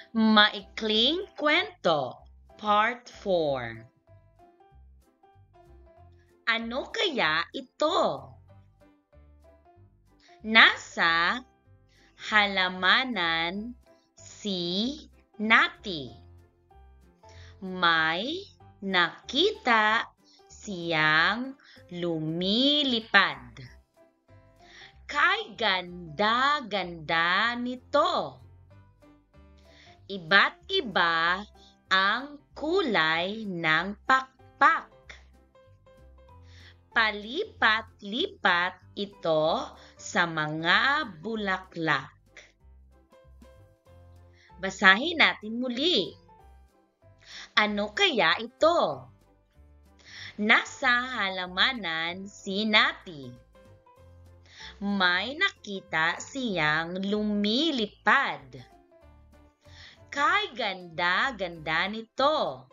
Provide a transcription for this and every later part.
Maikling Kwento, Part 4. Ano kaya ito? Nasa halamanan si Nati. May nakita siyang lumilipad. Kay ganda-ganda nito. Iba't iba ang kulay ng pakpak. Palipat-lipat ito sa mga bulaklak. Basahin natin muli. Ano kaya ito? Nasa halamanan si Nati. May nakita siyang lumilipad. Kay ganda-ganda nito.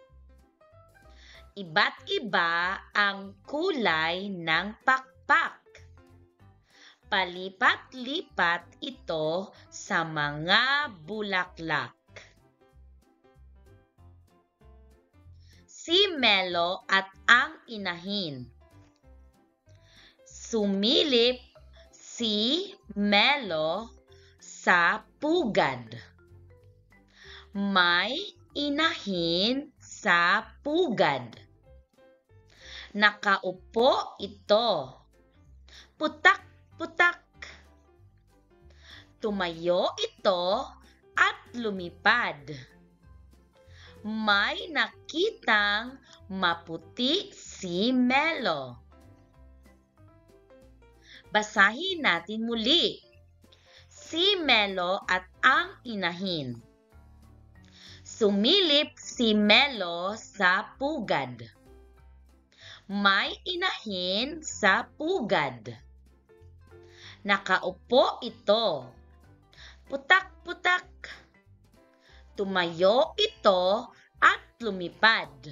Iba't iba ang kulay ng pakpak. Palipat-lipat ito sa mga bulaklak. Si Melo at ang inahin. Sumilip si Melo sa pugad. May inahin sa pugad. Nakaupo ito. Putak-putak. Tumayo ito at lumipad. May nakitang maputi si Melo. Basahin natin muli. Si Melo at ang inahin. Sumilip si Melo sa pugad. May inahin sa pugad. Nakaupo ito. Putak-putak. Tumayo ito at lumipad.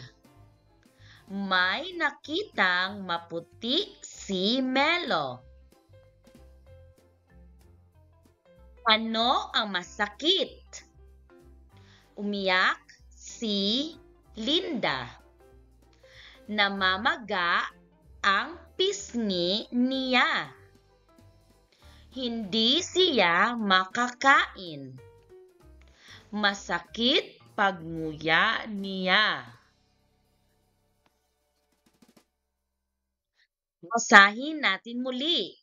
May nakitang maputi si Melo. Ano ang masakit? Umiyak si Linda. Namamaga ang pisngi niya. Hindi siya makakain. Masakit pagnguya niya. Basahin natin muli.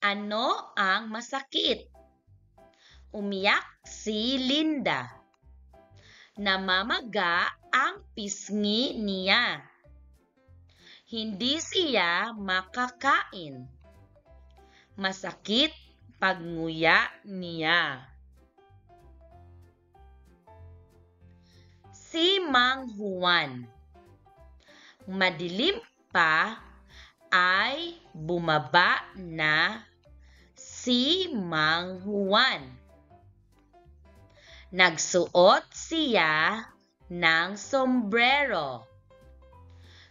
Ano ang masakit? Umiyak si Linda. Namamaga ang pisngi niya. Hindi siya makakain. Masakit pagnguya niya. Si Mang Juan. Madilim pa ay bumaba na si Mang Juan. Nagsuot siya ng sombrero.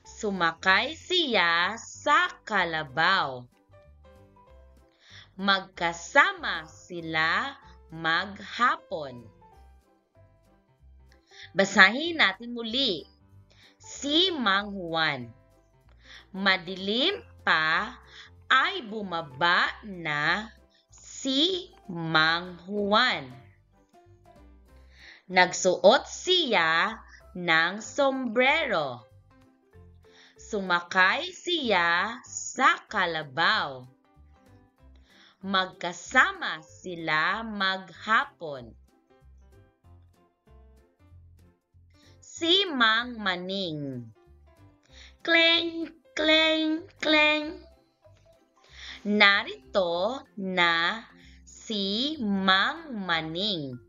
Sumakay siya sa kalabaw. Magkasama sila maghapon. Basahin natin muli. Si Mang Juan. Madilim pa ay bumaba na si Mang Juan. Nagsuot siya ng sombrero. Sumakay siya sa kalabaw. Magkasama sila maghapon. Si Mang Maning. Kleng, kleng, kleng. Narito na si Mang Maning.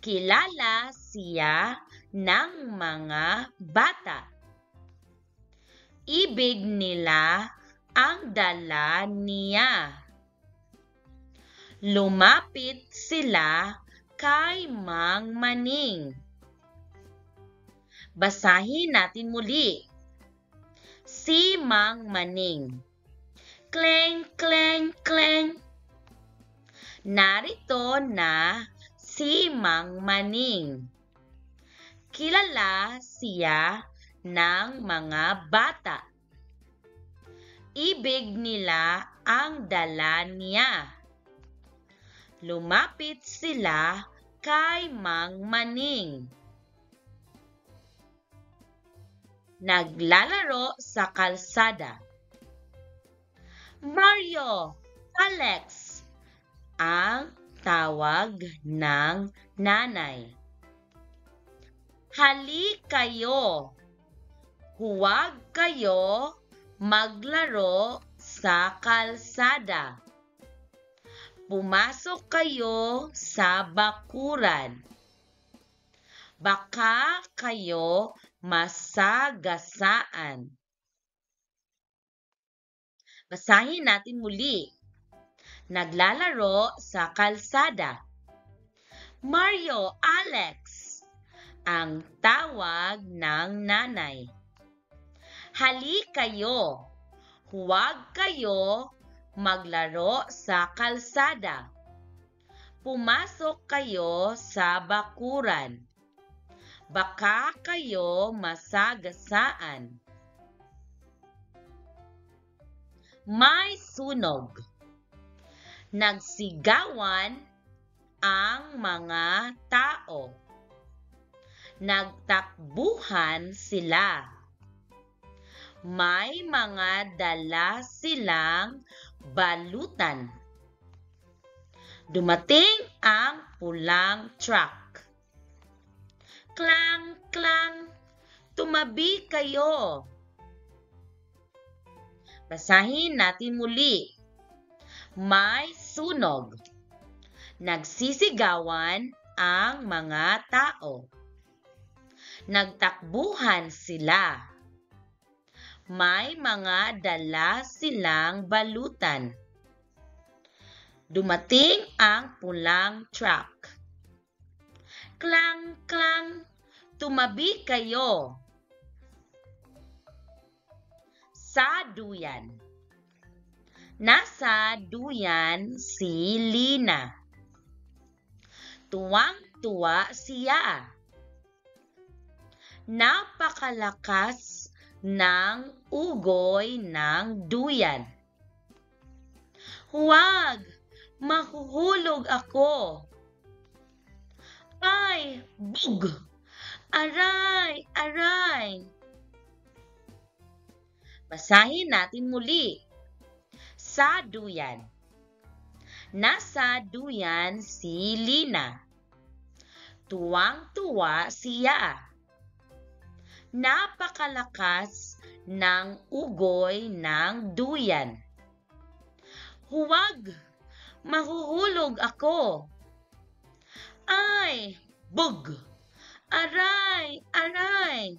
Kilala siya ng mga bata. Ibig nila ang dala niya. Lumapit sila kay Mang Maning. Basahin natin muli. Si Mang Maning. Kleng, kleng, kleng. Narito na si Mang Maning. Kilala siya ng mga bata. Ibig nila ang dala niya. Lumapit sila kay Mang Maning. Naglalaro sa kalsada. Mario, Alex, ang tawag ng nanay. Hali kayo. Huwag kayo maglaro sa kalsada. Pumasok kayo sa bakuran. Baka kayo masagasaan. Basahin natin muli. Naglalaro sa kalsada. Mario, Alex, ang tawag ng nanay. Hali kayo. Huwag kayo maglaro sa kalsada. Pumasok kayo sa bakuran. Baka kayo masagasaan. May sunog. Nagsigawan ang mga tao. Nagtakbuhan sila. May mga dala silang balutan. Dumating ang pulang truck. Klang, klang, tumabi kayo. Basahin natin muli. May sunog. Nagsisigawan ang mga tao. Nagtakbuhan sila. May mga dala silang balutan. Dumating ang pulang truck. Klang, klang, tumabi kayo. Sa duyan. Nasa duyan si Lina. Tuwang-tuwa siya. Napakalakas ng ugoy ng duyan. Huwag! Mahuhulog ako! Ay! Bug! Aray! Aray! Basahin natin muli. Sa duyan. Nasa duyan si Lina. Tuwang-tuwa siya. Napakalakas ng ugoy ng duyan. Huwag! Mahuhulog ako! Ay! Bug! Aray! Aray!